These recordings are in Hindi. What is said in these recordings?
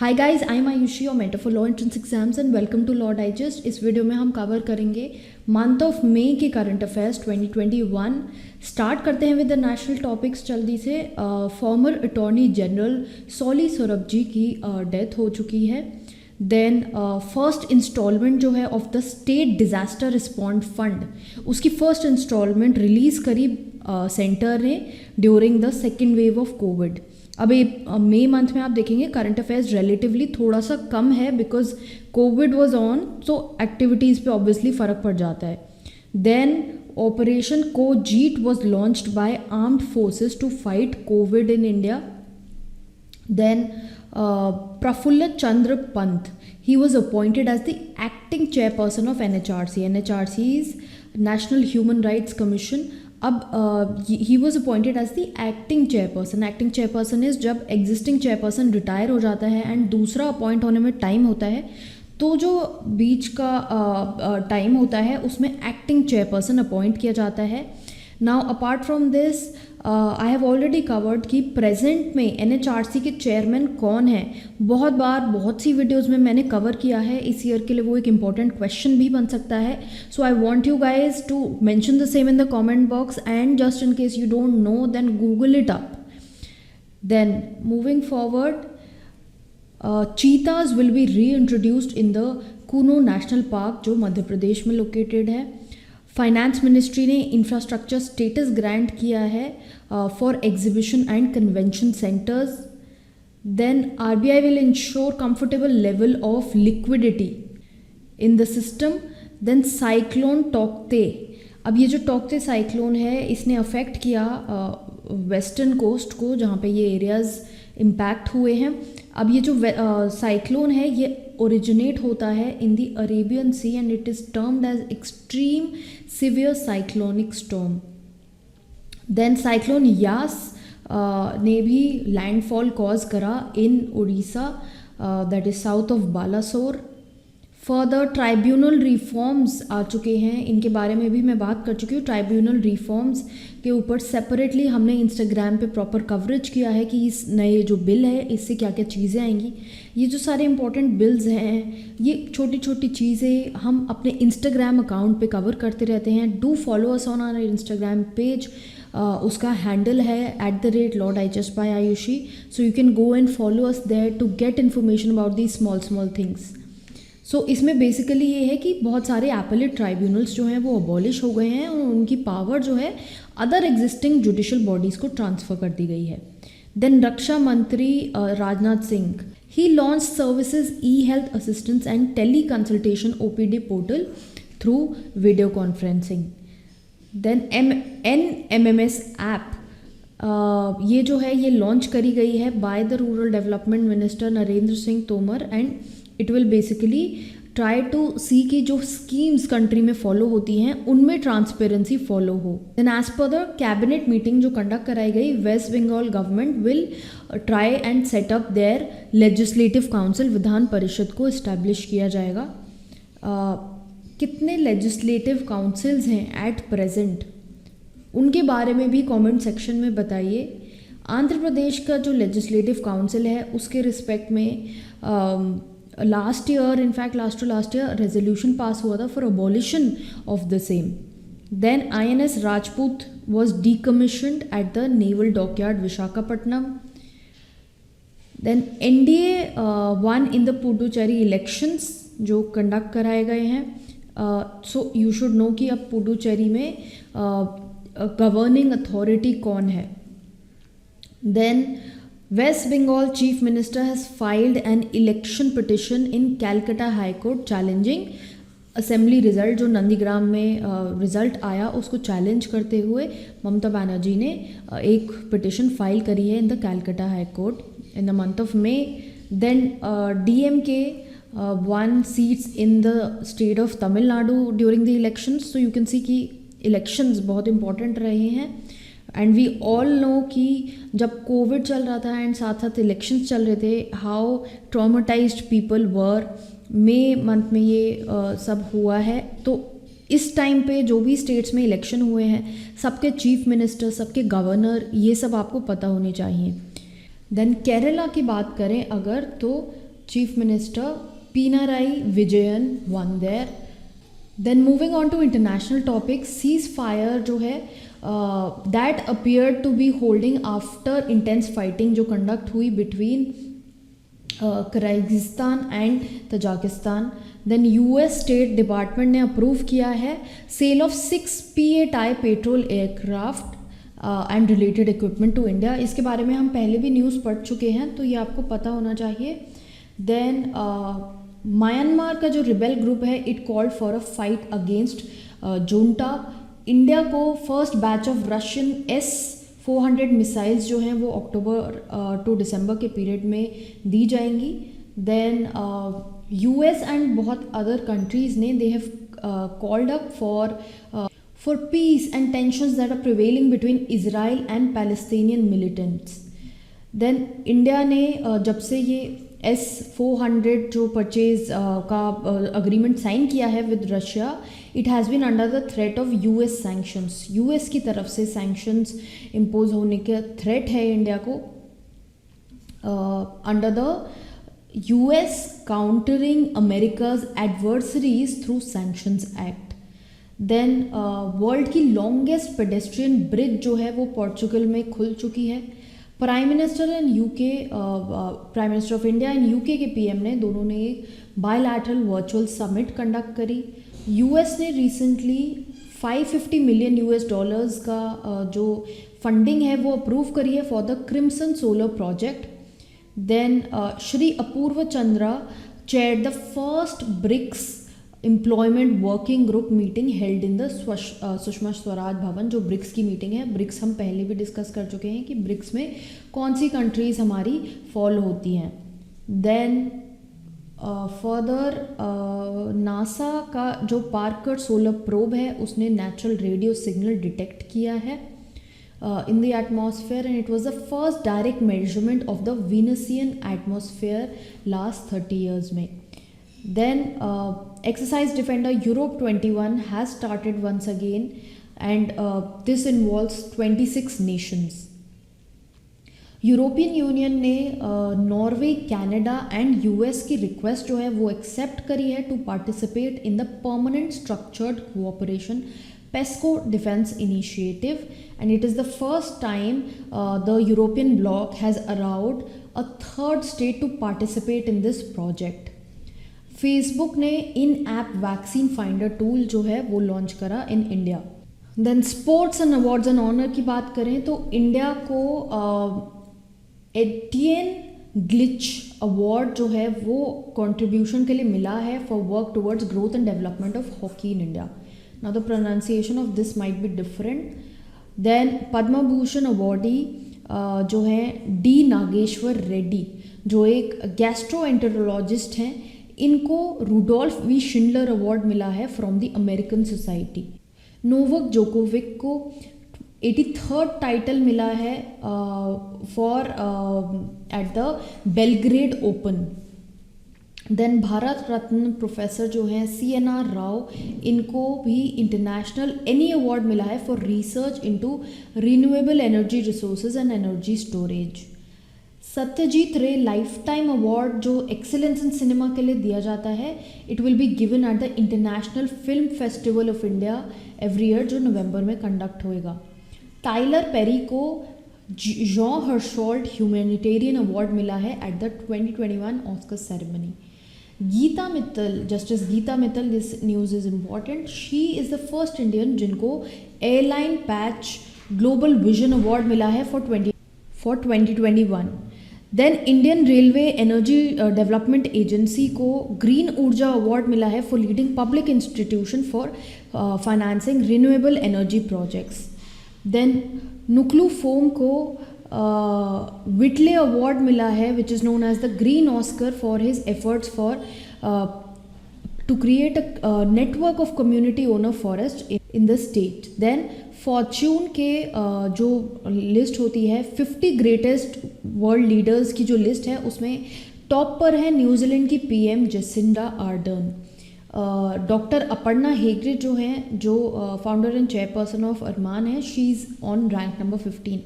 Hi guys, I am Ayushi और mentor for law entrance exams and welcome to law digest. इस वीडियो में हम कवर करेंगे मंथ ऑफ मई के करंट अफेयर्स 2021। स्टार्ट करते हैं विद द नेशनल टॉपिक्स जल्दी से। फॉर्मर अटॉर्नी जनरल सॉली सोराबजी की डेथ हो चुकी है। देन फर्स्ट इंस्टॉलमेंट जो है of the state disaster respond fund, उसकी फर्स्ट इंस्टॉलमेंट रिलीज़ करी सेंटर ने during the second wave of Covid. अब ये मई मंथ में आप देखेंगे करंट अफेयर्स रिलेटिवली थोड़ा सा कम है बिकॉज कोविड वाज ऑन, तो एक्टिविटीज़ पे ऑब्वियसली फ़र्क पड़ जाता है। Then operation CoJEET was launched by armed forces to fight COVID in India. Then Prafulla Chandra Pant, he was appointed as the acting chairperson of NHRC. NHRC is National Human Rights Commission. अब he was appointed as the acting chairperson. Acting chairperson is जब existing chairperson रिटायर हो जाता है एंड दूसरा अपॉइंट होने में टाइम होता है, तो जो बीच का टाइम होता है उसमें एक्टिंग चेयरपर्सन अपॉइंट किया जाता है। Now apart from this I have already covered कि प्रेजेंट में एनएचआरसी के चेयरमैन कौन है। बहुत बार बहुत सी वीडियोस में मैंने कवर किया है, इस ईयर के लिए वो एक इम्पॉर्टेंट क्वेश्चन भी बन सकता है। So I want you guys to mention the same in the comment box and just in case you don't know then Google it up. Then moving forward, cheetahs will be reintroduced in the Kuno national park जो मध्य प्रदेश में लोकेटेड है। फाइनेंस मिनिस्ट्री ने इंफ्रास्ट्रक्चर स्टेटस ग्रांट किया है for exhibition and convention centres. Then RBI will ensure comfortable level of liquidity in the system. Then cyclone टोकते, अब ये जो टोकते साइक्लोन है इसने अफेक्ट किया वेस्टर्न कोस्ट को जहाँ पे ये एरियाज़ इम्पैक्ट हुए हैं। अब ये जो साइक्लोन है ये ओरिजिनेट होता है in the Arabian Sea and it is termed as extreme severe cyclonic storm. Then cyclone Yaas ने भी लैंडफॉल कॉज करा in Orissa, that is south of Balasore. Further tribunal reforms आ चुके हैं, इनके बारे में भी मैं बात कर चुकी हूँ। ट्राइब्यूनल रिफॉर्म्स के ऊपर सेपरेटली हमने इंस्टाग्राम पे प्रॉपर कवरेज किया है कि इस नए जो बिल है इससे क्या क्या चीज़ें आएंगी। ये जो सारे इंपॉर्टेंट बिल्स हैं ये छोटी छोटी चीज़ें हम अपने इंस्टाग्राम अकाउंट पे कवर करते रहते हैं। Do follow us on our Instagram page, उसका हैंडल है @lawdigest_by_ayushi, so you can go and follow us there to get information about the small things. So इसमें बेसिकली ये है कि बहुत सारे एपेलेट ट्राइब्यूनल्स जो हैं वो अबॉलिश हो गए हैं और उनकी पावर जो है अदर एग्जिस्टिंग जुडिशल बॉडीज़ को ट्रांसफ़र कर दी गई है। देन रक्षा मंत्री Rajnath Singh, he launch services e health assistance and teleconsultation OPD portal through video conferencing. Then NMMS app, ये जो है ये लॉन्च करी गई है by the rural development minister Narendra Singh Tomar and it will basically try to see कि जो स्कीम्स कंट्री में फॉलो होती हैं उनमें ट्रांसपेरेंसी फॉलो हो। Then as per the cabinet meeting जो कंडक्ट कराई गई, West Bengal government will try and setup their legislative council, Vidhan Parishad को इस्टेब्लिश किया जाएगा। कितने लेजिस्लेटिव काउंसिल्स हैं एट प्रेजेंट उनके बारे में भी कमेंट सेक्शन में बताइए। आंध्र प्रदेश का जो लेजिस्लेटिव काउंसिल है उसके रिस्पेक्ट में लास्ट ईयर रेजोल्यूशन पास हुआ था for abolition of the same. Then INS Rajput was decommissioned at the naval dockyard Visakhapatnam. Then NDA won in the Puducherry elections जो कंडक्ट कराए गए हैं। सो यू शुड नो कि अब पुडुचेरी में गवर्निंग अथॉरिटी कौन है। Then West Bengal Chief Minister has filed an election petition in Calcutta High Court challenging assembly result जो नंदीग्राम में रिज़ल्ट आया उसको चैलेंज करते हुए ममता बनर्जी ने एक पिटिशन फाइल करी है in the Calcutta high court in the month of May. Then DMK won seats in the state of Tamil Nadu during the elections, so you can see कि इलेक्शंस बहुत इंपॉर्टेंट रहे हैं एंड वी ऑल नो कि जब कोविड चल रहा था एंड साथ साथ इलेक्शंस चल रहे थे, हाउ ट्रॉमेटाइज्ड पीपल वर। मई मंथ में ये सब हुआ है, तो इस टाइम पे जो भी स्टेट्स में इलेक्शन हुए हैं सबके चीफ मिनिस्टर, सबके गवर्नर, ये सब आपको पता होने चाहिए। देन केरला की बात करें अगर, तो Chief Minister Pinarayi Vijayan won there. Then moving on to international topics, ceasefire जो है that appeared to be holding after intense fighting जो conduct हुई between Kyrgyzstan and Tajikistan. Then US State Department ने अप्रूव किया है sale of 6 P-8I patrol aircraft and related equipment to India. इसके बारे में हम पहले भी न्यूज़ पढ़ चुके हैं, तो ये आपको पता होना चाहिए. देन म्यांमार का जो रिबेल ग्रुप है, it called for a fight against junta. India को first batch of Russian S-400 missiles जो हैं वो अक्टूबर टू दिसंबर के पीरियड में दी जाएंगी. देन US एंड बहुत अदर कंट्रीज़ ने they have called up for peace and tensions that are prevailing between Israel and Palestinian militants. Then India ने जब से ये S-400 जो परचेज का अग्रीमेंट साइन किया है with Russia, it has been under the threat of US sanctions. US की तरफ से सैंक्शंस इम्पोज होने का थ्रेट है इंडिया को under the US countering America's adversaries through sanctions act. Then world की लॉन्गेस्ट पेडेस्ट्रियन ब्रिज जो है वो पोर्चुगल में खुल चुकी है. Prime minister of India and UK के पीएम ने दोनों ने एक बायलैटरल वर्चुअल समिट कंडक्ट करी. यूएस ने रिसेंटली $550 मिलियन का जो फंडिंग है वो अप्रूव करी है for the crimson solar project. Then Shri Apurva Chandra chaired the first BRICS employment working group meeting held in the Sushma Swaraj भवन. जो ब्रिक्स की मीटिंग है, ब्रिक्स हम पहले भी डिस्कस कर चुके हैं कि ब्रिक्स में कौन सी कंट्रीज़ हमारी फॉलो होती हैं. देन फर्दर नासा का जो पार्कर सोलर प्रोब है उसने नेचुरल रेडियो सिग्नल डिटेक्ट किया है in the atmosphere, and it was the first direct measurement of the Venusian atmosphere last 30 years में. Then Exercise Defender Europe 21 has started once again, and this involves 26 nations. European Union ने नॉर्वे, कनाडा एंड यूएस की रिक्वेस्ट जो है वो एक्सेप्ट करी है to participate in the permanent structured cooperation PESCO defense initiative, and it is the first time the European bloc has allowed a third state to participate in this project. Facebook ने in app vaccine finder tool जो है वो लॉन्च करा in India. Then sports and awards and honour की बात करें तो इंडिया को एटियन ग्लिच अवार्ड जो है वो कंट्रीब्यूशन के लिए मिला है for work towards growth and development of hockey in India. Now the pronunciation of this might be different. Then Padma Bhushan awardee जो है डी नागेश्वर रेड्डी, जो एक गैस्ट्रोएंटेरोलॉजिस्ट हैं, इनको रुडोल्फ वी शिंडलर अवार्ड मिला है from the American society. Novak Djokovic को 83rd टाइटल मिला है for at the Belgrade Open. Then Bharat Ratna professor जो हैं CNR राव, इनको भी इंटरनेशनल एनी अवार्ड मिला है for research into renewable energy resources and energy storage. Satyajit Ray lifetime award जो एक्सीलेंस इन सिनेमा के लिए दिया जाता है, it will be given at the international film festival of India every year जो नवंबर में कंडक्ट होएगा. टाइलर पेरी को जॉन हर्शोल्ड ह्यूमैनिटेरियन अवार्ड मिला है at the 2021 Oscar ceremony. Geeta Mittal, justice Geeta Mittal, this news is important, she is the first Indian जिनको airline patch global vision award मिला है for 2021. Then Indian railway energy development agency को ग्रीन ऊर्जा अवार्ड मिला है for leading public institution for financing renewable energy projects. Then Nuklu Phom को विटले अवार्ड मिला है which is known as the green Oscar for his efforts for to create a network of community owner forest in the state. Then Fortune के जो लिस्ट होती है 50 ग्रेटेस्ट वर्ल्ड लीडर्स की जो लिस्ट है उसमें टॉप पर है न्यूजीलैंड की PM Jacinda Ardern. Doctor Aparna Hegde जो हैं, जो फाउंडर एंड चेयरपर्सन ऑफ अरमान है, she is on rank number 15.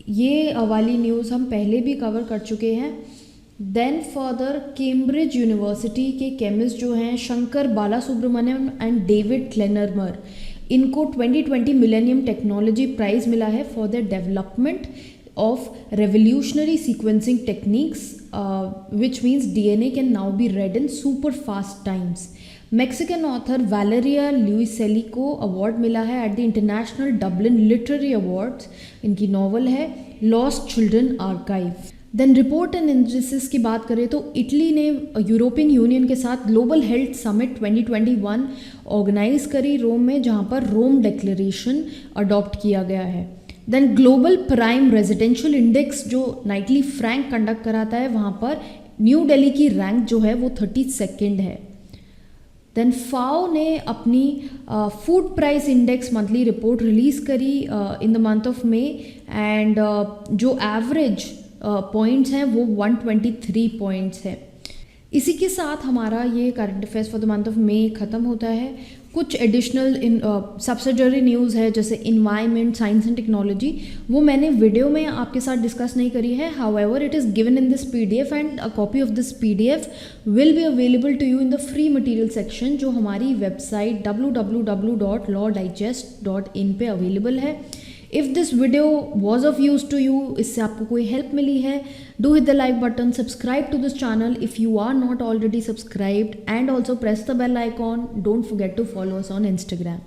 ये वाली न्यूज़ हम पहले भी कवर कर चुके हैं. देन फर्दर कैम्ब्रिज यूनिवर्सिटी के केमिस्ट जो हैं शंकर बालासुब्रमण्यम एंड डेविड क्लेनरमर, इनको 2020 मिलेनियम टेक्नोलॉजी प्राइज मिला है for the development of revolutionary sequencing techniques, which means DNA can now be read in super fast times. Mexican author Valeria Luiselli को अवार्ड मिला है at the international Dublin literary awards. इनकी नॉवल है lost children archive. Then report and analysis की बात करें तो इटली ने यूरोपियन यूनियन के साथ ग्लोबल हेल्थ समिट 2021 ऑर्गेनाइज करी रोम में, जहाँ पर रोम डिक्लेरेशन अडॉप्ट किया गया है। Then global prime residential index जो नाइटली फ्रैंक कंडक्ट कराता है, वहाँ पर न्यू दिल्ली की रैंक जो है वो 32nd है। देन फाओ ने अपनी food price index monthly report release करी in the month of May, and जो एवरेज पॉइंट्स हैं वो 123 पॉइंट्स है। इसी के साथ हमारा ये current affairs for the month of मे ख़त्म होता है। कुछ एडिशनल सब्सिडरी न्यूज़ है जैसे इन्वायरमेंट, साइंस एंड टेक्नोलॉजी, वो मैंने वीडियो में आपके साथ डिस्कस नहीं करी है। However it is given in this PDF and a copy of this PDF will be available to you in the free material section, जो हमारी वेबसाइट www.lawdigest.in पे अवेलेबल है। If this video was of use to you, इससे आपको कोई हेल्प मिली है, do hit the like button, subscribe to this channel if you are not already subscribed, and also press the bell icon. Don't forget to follow us on Instagram.